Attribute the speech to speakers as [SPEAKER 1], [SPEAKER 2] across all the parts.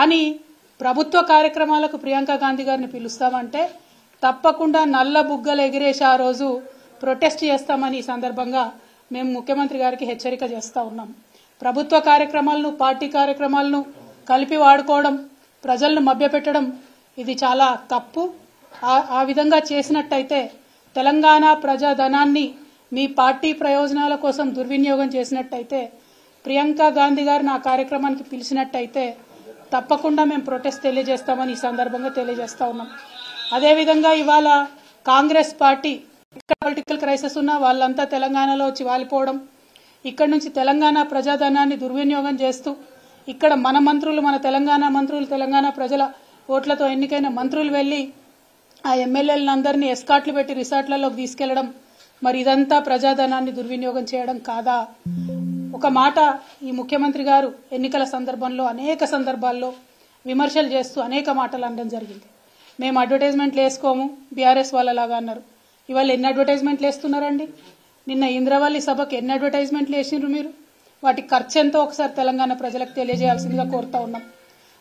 [SPEAKER 1] కానీ ప్రభుత్వ కార్యక్రమాలకు ప్రియాంక గాంధీ గారిని పిలుస్తామంటే తప్పకుండా నల్ల బుగ్గలు ఎగిరేసి ఆ రోజు ప్రొటెస్ట్ చేస్తామని ఈ సందర్భంగా మేము ముఖ్యమంత్రి గారికి హెచ్చరిక చేస్తా ఉన్నాం. ప్రభుత్వ కార్యక్రమాలను పార్టీ కార్యక్రమాలను కలిపి వాడుకోవడం, ప్రజలను మభ్యపెట్టడం ఇది చాలా తప్పు. ఆ విధంగా చేసినట్టయితే తెలంగాణ ప్రజాధనాన్ని మీ పార్టీ ప్రయోజనాల కోసం దుర్వినియోగం చేసినట్టయితే ప్రియాంక గాంధీ గారిని ఆ కార్యక్రమానికి పిలిచినట్టయితే తప్పకుండా మేము ప్రొటెస్ట్ తెలియజేస్తామని ఈ సందర్భంగా తెలియజేస్తా ఉన్నాం. అదేవిధంగా ఇవాళ కాంగ్రెస్ పార్టీ ఇక్కడ పొలిటికల్ క్రైసిస్ ఉన్న వాళ్ళంతా తెలంగాణలో వచ్చి వాలిపోవడం, ఇక్కడ నుంచి తెలంగాణ ప్రజాధనాన్ని దుర్వినియోగం చేస్తూ ఇక్కడ మన మంత్రులు, మన తెలంగాణ మంత్రులు, తెలంగాణ ప్రజల ఓట్లతో ఎన్నికైన మంత్రులు వెళ్ళి ఆ ఎమ్మెల్యేలందరినీ ఎస్కాట్లు పెట్టి రిసార్ట్లలోకి తీసుకెళ్లడం, మరి ఇదంతా ప్రజాధనాన్ని దుర్వినియోగం చేయడం కాదా? ఒక మాట ఈ ముఖ్యమంత్రి గారు ఎన్నికల సందర్భంలో అనేక సందర్భాల్లో విమర్శలు చేస్తూ అనేక మాటలు అనడం జరిగింది. మేము అడ్వర్టైజ్మెంట్లు వేసుకోము బీఆర్ఎస్ వాళ్ళలాగా అన్నారు. ఇవాళ ఎన్ని అడ్వర్టైజ్మెంట్లు వేస్తున్నారండి? నిన్న ఇంద్రవల్లి సభకు ఎన్ని అడ్వర్టైజ్మెంట్లు వేసిండ్రు మీరు? వాటి ఖర్చు ఎంతో ఒకసారి తెలంగాణ ప్రజలకు తెలియజేయాల్సిందిగా కోరుతా ఉన్నాం.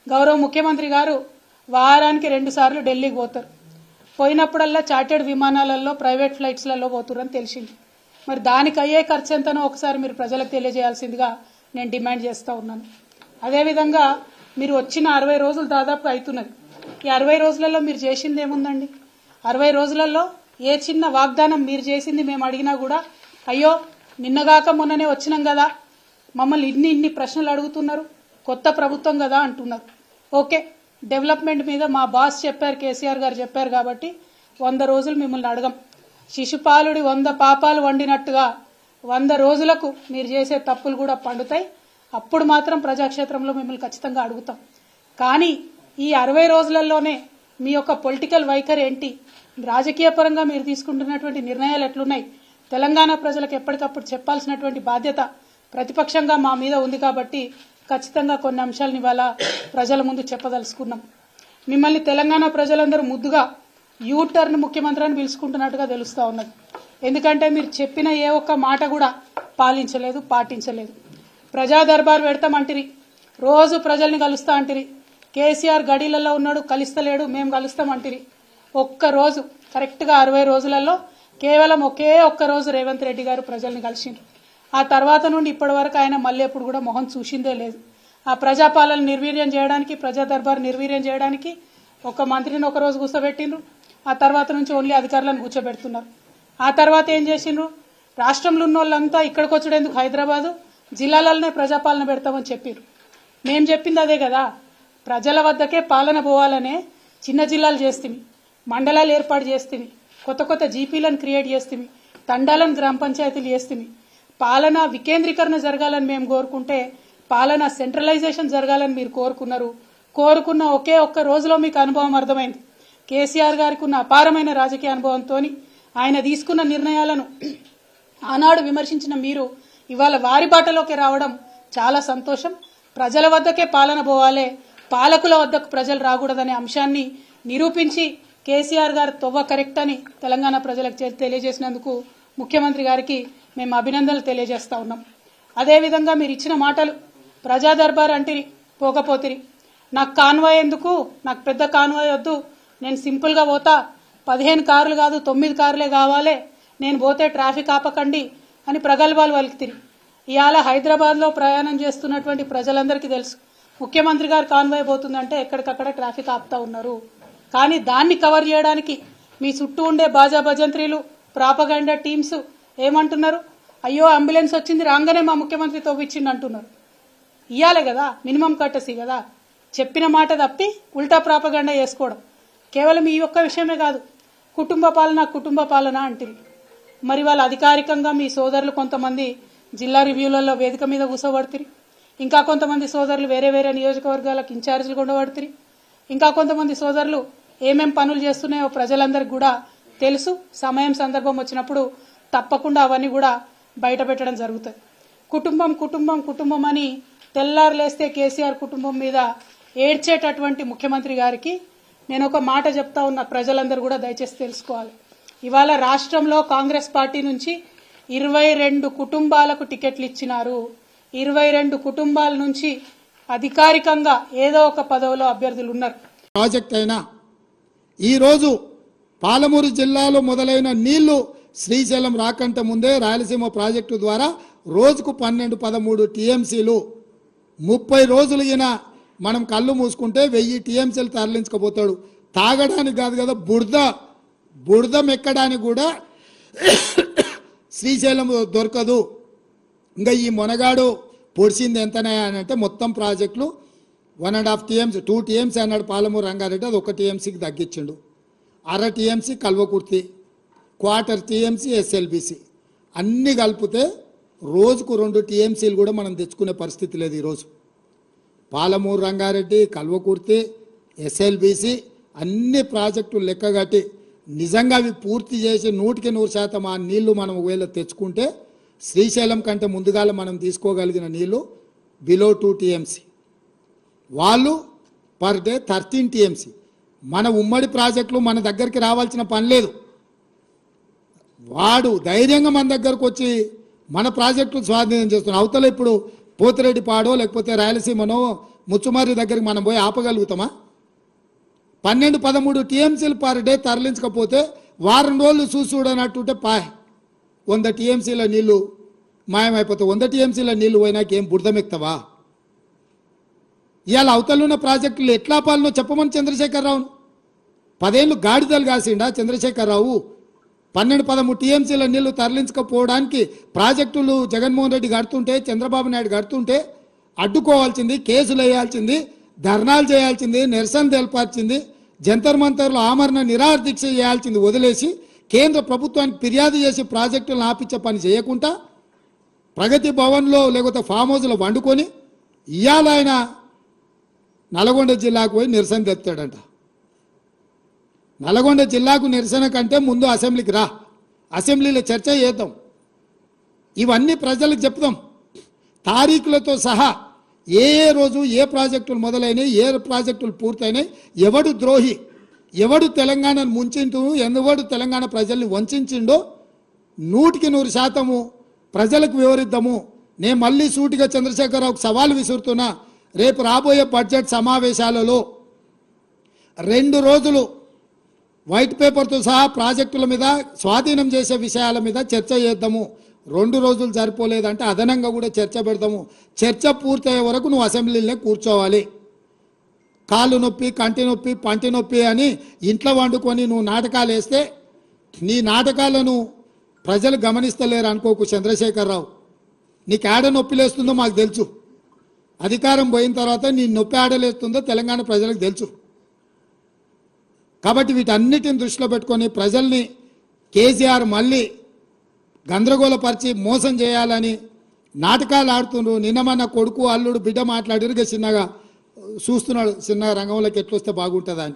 [SPEAKER 1] గౌరవ ముఖ్యమంత్రి గారు వారానికి 2 సార్లు ఢిల్లీకి పోతారు. పోయినప్పుడల్లా చార్టెడ్ విమానాలలో ప్రైవేట్ ఫ్లైట్స్లలో పోతురని తెలిసింది. మరి దానికి అయ్యే ఖర్చు ఎంతనో ఒకసారి మీరు ప్రజలకు తెలియజేయాల్సిందిగా నేను డిమాండ్ చేస్తూ ఉన్నాను. అదేవిధంగా మీరు వచ్చిన 60 రోజులు దాదాపు అవుతున్నది. ఈ 60 రోజులలో మీరు చేసింది ఏముందండి? 60 రోజులలో ఏ చిన్న వాగ్దానం మీరు చేసింది మేము అడిగినా కూడా అయ్యో నిన్నగాక మొన్ననే వచ్చినాం కదా, మమ్మల్ని ఇన్ని ప్రశ్నలు అడుగుతున్నారు, కొత్త ప్రభుత్వం కదా అంటున్నారు. ఓకే, డెవలప్మెంట్ మీద మా బాస్ చెప్పారు, కేసీఆర్ గారు చెప్పారు కాబట్టి 100 రోజులు మిమ్మల్ని అడగం. శిశుపాలుడి 100 పాపాలు వండినట్టుగా 100 రోజులకు మీరు చేసే తప్పులు కూడా పండుతాయి. అప్పుడు మాత్రం ప్రజాక్షేత్రంలో మిమ్మల్ని ఖచ్చితంగా అడుగుతాం. కానీ ఈ 60 రోజులలోనే మీ యొక్క పొలిటికల్ వైఖరి ఏంటి, రాజకీయ పరంగా మీరు తీసుకుంటున్నటువంటి నిర్ణయాలు ఎట్లున్నాయి, తెలంగాణ ప్రజలకు ఎప్పటికప్పుడు చెప్పాల్సినటువంటి బాధ్యత ప్రతిపక్షంగా మా మీద ఉంది. కాబట్టి ఖచ్చితంగా కొన్ని అంశాలను ఇవాళ ప్రజల ముందు చెప్పదలుచుకున్నాం. మిమ్మల్ని తెలంగాణ ప్రజలందరూ ముద్దుగా యూటర్న్ ముఖ్యమంత్రి అని పిలుచుకుంటున్నట్టుగా తెలుస్తూ ఉన్నది. ఎందుకంటే మీరు చెప్పిన ఏ ఒక్క మాట కూడా పాలించలేదు, పాటించలేదు. ప్రజా దర్బార్ పెడతామంటిరి, రోజు ప్రజల్ని కలుస్తా అంటిరి. కేసీఆర్ గడీలలో ఉన్నాడు, కలుస్తలేడు, మేము కలుస్తామంటిరి. ఒక్కరోజు కరెక్ట్గా 60 రోజులలో కేవలం ఒకే ఒక్క రోజు రేవంత్ రెడ్డి గారు ప్రజల్ని కలిసిండ్రు. ఆ తర్వాత నుండి ఇప్పటి వరకు ఆయన మళ్ళీ ఎప్పుడు కూడా మొహం చూసిందే లేదు. ఆ ప్రజాపాలన నిర్వీర్యం చేయడానికి, ప్రజా దర్బార్ నిర్వీర్యం చేయడానికి ఒక మంత్రిని ఒక రోజు కూర్చోబెట్టిండ్రు. ఆ తర్వాత నుంచి ఓన్లీ అధికారులను కూర్చోబెడుతున్నారు. ఆ తర్వాత ఏం చేసిండ్రు? రాష్ట్రంలో ఉన్న వాళ్ళంతా ఇక్కడికి వచ్చేందుకు హైదరాబాదు జిల్లాలలోనే ప్రజాపాలన పెడతామని చెప్పారు. మేము చెప్పింది అదే కదా, ప్రజల వద్దకే పాలన పోవాలనే చిన్న జిల్లాలు చేస్తుంది, మండలాలు ఏర్పాటు చేస్తుంది, కొత్త జీపీలను క్రియేట్ చేస్తుంది, తండాలను గ్రామ పంచాయతీలు చేస్తుంది. పాలన వికేంద్రీకరణ జరగాలని మేము కోరుకుంటే పాలన సెంట్రలైజేషన్ జరగాలని మీరు కోరుకున్న ఒకే ఒక్క రోజులో మీకు అనుభవం అర్థమైంది. కేసీఆర్ గారికి ఉన్న అపారమైన రాజకీయ అనుభవంతో ఆయన తీసుకున్న నిర్ణయాలను ఆనాడు విమర్శించిన మీరు ఇవాళ వారి బాటలోకి రావడం చాలా సంతోషం. ప్రజల వద్దకే పాలన పోవాలే, పాలకుల వద్దకు ప్రజలు రాకూడదనే అంశాన్ని నిరూపించి కేసీఆర్ గారు తొవ్వ కరెక్ట్ అని తెలంగాణ ప్రజలకు తెలియజేసినందుకు ముఖ్యమంత్రి గారికి మేము అభినందనలు తెలియజేస్తా ఉన్నాం. అదేవిధంగా మీరు ఇచ్చిన మాటలు, ప్రజా దర్బార్ అంటిరి, పోకపోతిరి, నాకు కాన్వాయ్ ఎందుకు, నాకు పెద్ద కాన్వాయ్ వద్దు, నేను సింపుల్గా పోతా, 15 కార్లు కాదు 9 కార్లే కావాలి, నేను పోతే ట్రాఫిక్ ఆపకండి అని ప్రగల్భాలు పలుకుతిరి. ఇవాళ హైదరాబాద్లో ప్రయాణం చేస్తున్నటువంటి ప్రజలందరికీ తెలుసు, ముఖ్యమంత్రి గారు కాన్వాయ్ పోతుందంటే ఎక్కడికక్కడ ట్రాఫిక్ ఆపుతా ఉన్నారు. కానీ దాన్ని కవర్ చేయడానికి మీ చుట్టూ ఉండే బాజా భజంత్రీలు, ప్రాపగండా టీమ్స్ ఏమంటున్నారు? అయ్యో అంబులెన్స్ వచ్చింది రాగానే మా ముఖ్యమంత్రి తవ్విచ్చింది అంటున్నారు. ఇయ్యాలి కదా, మినిమం కట్టసి కదా. చెప్పిన మాట తప్పి ఉల్టా ప్రాపగండా చేసుకోవడం. కేవలం ఈ ఒక్క విషయమే కాదు, కుటుంబ పాలన అంటుంది. మరి వాళ్ళ అధికారికంగా మీ సోదరులు కొంతమంది జిల్లా రివ్యూలలో వేదిక మీద కూర్చోబడుతుంది, ఇంకా కొంతమంది సోదరులు వేరే నియోజకవర్గాలకు ఇన్ఛార్జీలు ఉండబడుతుంది, ఇంకా కొంతమంది సోదరులు ఏమేం పనులు చేస్తున్నాయో ప్రజలందరికీ కూడా తెలుసు. సమయం సందర్భం వచ్చినప్పుడు తప్పకుండా అవన్నీ కూడా బయట పెట్టడం జరుగుతుంది. కుటుంబం అని తెల్లారులేస్తే కేసీఆర్ కుటుంబం మీద ఏడ్చేటటువంటి ముఖ్యమంత్రి గారికి నేను ఒక మాట చెప్తా ఉన్న, ప్రజలందరూ కూడా దయచేసి తెలుసుకోవాలి. ఇవాళ రాష్ట్రంలో కాంగ్రెస్ పార్టీ నుంచి 22 కుటుంబాలకు టికెట్లు ఇచ్చినారు. 22 కుటుంబాల నుంచి అధికారికంగా ఏదో ఒక పదవిలో అభ్యర్థులు ఉన్నారు.
[SPEAKER 2] ప్రాజెక్ట్ అయినా ఈరోజు పాలమూరు జిల్లాలో మొదలైన నీళ్లు శ్రీశైలం రాకంటే ముందే రాయలసీమ ప్రాజెక్టు ద్వారా రోజుకు 12-13 టీఎంసీలు 30 రోజులుగిన మనం కళ్ళు మూసుకుంటే 1000 టీఎంసీలు తరలించకపోతాడు. తాగడానికి కాదు కదా, బురద మెక్కడానికి కూడా శ్రీశైలం దొరకదు. ఇంకా ఈ మొనగాడు పొడిచింది ఎంతనే అని అంటే మొత్తం ప్రాజెక్టులు 1.5 టీఎంసీ 2 టీఎంసీ అన్నాడు పాలమూరు రంగారెడ్డి, అది 1 టీఎంసీకి తగ్గించిండు. 1/2 టీఎంసీ కల్వకుర్తి, 1/4 టీఎంసీ ఎస్ఎల్బిసి అన్నీ కలిపితే రోజుకు 2 టీఎంసీలు కూడా మనం తెచ్చుకునే పరిస్థితి లేదు. ఈరోజు పాలమూరు రంగారెడ్డి, కల్వకుర్తి, ఎస్ఎల్బిసి అన్ని ప్రాజెక్టులు లెక్కగట్టి నిజంగా అవి పూర్తి చేసి 100% ఆ నీళ్లు మనం ఒకవేళ తెచ్చుకుంటే శ్రీశైలం కంటే ముందుగాల మనం తీసుకోగలిగిన నీళ్లు బిలో 2 టీఎంసీ, వాళ్ళు పర్ డే 13 టీఎంసీ. మన ఉమ్మడి ప్రాజెక్టులు మన దగ్గరికి రావాల్సిన పని లేదు. వాడు ధైర్యంగా మన దగ్గరకు వచ్చి మన ప్రాజెక్టులు స్వాధీనం చేస్తున్నాం. అవతల ఇప్పుడు పోతిరెడ్డిపాడో లేకపోతే రాయలసీమనో ముచ్చుమారి దగ్గరికి మనం పోయి ఆపగలుగుతామా? 12-13 టీఎంసీలు పర్ డే తరలించకపోతే వారం రోజులు చూడనట్టుంటే 100 టీఎంసీల నీళ్లు మాయమైపోతాయి. 100 టీఎంసీల నీళ్లు పోయినాక ఏం బురదమెక్తావా? ఇవాళ అవతలున్న ప్రాజెక్టులు ఎట్లా పాలనో చెప్పమని చంద్రశేఖరరావును 10 ఏళ్ళు గాడిదలు కాసిండా చంద్రశేఖరరావు? 12-13 టీఎంసీల నీళ్లు తరలించకపోవడానికి ప్రాజెక్టులు జగన్మోహన్ రెడ్డి కడుతుంటే, చంద్రబాబు నాయుడు కడుతుంటే అడ్డుకోవాల్సింది, కేసులు వేయాల్సింది, ధర్నాలు చేయాల్సింది, నిరసన తెలపాల్సింది, జంతర్ మంతర్లో ఆమరణ నిరాహార దీక్ష చేయాల్సింది వదిలేసి కేంద్ర ప్రభుత్వానికి ఫిర్యాదు చేసి ప్రాజెక్టులను ఆపించే పని చేయకుండా ప్రగతి భవన్లో లేకపోతే ఫామ్ హౌస్లో వండుకొని ఇవాళ ఆయన నల్గొండ జిల్లాకు పోయి నిరసన తెస్తాడంట. నల్గొండ జిల్లాకు నిరసన కంటే ముందు అసెంబ్లీకి రా, అసెంబ్లీలో చర్చ చేద్దాం, ఇవన్నీ ప్రజలకు చెప్దాం తారీఖులతో సహా. ఏ రోజు ఏ ప్రాజెక్టులు మొదలైనవి, ఏ ప్రాజెక్టులు పూర్తయినాయి, ఎవడు ద్రోహి, ఎవడు తెలంగాణను ముంచిండు, ఎవడు తెలంగాణ ప్రజల్ని వంచిండో 100% ప్రజలకు వివరిద్దాము. నేను మళ్ళీ సూటిగా చంద్రశేఖరరావుకు సవాల్ విసురుతున్నా. రేపు రాబోయే బడ్జెట్ సమావేశాలలో 2 రోజులు వైట్ పేపర్తో సహా ప్రాజెక్టుల మీద స్వాధీనం చేసే విషయాల మీద చర్చ చేద్దాము. 2 రోజులు సరిపోలేదంటే అదనంగా కూడా చర్చ పెడదాము. చర్చ పూర్తయ్యే వరకు నువ్వు అసెంబ్లీలోనే కూర్చోవాలి. కాళ్ళు నొప్పి, కంటి నొప్పి, పంటి నొప్పి అని ఇంట్లో వండుకొని నువ్వు నాటకాలు వేస్తే నీ నాటకాలను ప్రజలు గమనిస్తలేరు అనుకోకు చంద్రశేఖరరావు. నీకు ఆడ నొప్పి లేస్తుందో మాకు తెలుసు. అధికారం పోయిన తర్వాత నీ నొప్పి ఆడలేస్తుందో తెలంగాణ ప్రజలకు తెలుసు. కాబట్టి వీటన్నిటిని దృష్టిలో పెట్టుకొని ప్రజల్ని కేసీఆర్ మళ్ళీ గందరగోళపరిచి మోసం చేయాలని నాటకాలు ఆడుతుండ్రు. నిన్న మన కొడుకు అల్లుడు బిడ్డ మాట్లాడిరుగా చిన్నగా చూస్తున్నాడు, చిన్నగా రంగంలోకి ఎట్లొస్తే బాగుంటుందని.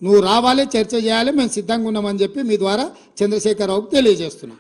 [SPEAKER 2] నువ్వు రావాలి, చర్చ చేయాలి, మేము సిద్ధంగా ఉన్నామని చెప్పి మీ ద్వారా చంద్రశేఖరరావుకు తెలియజేస్తున్నాం.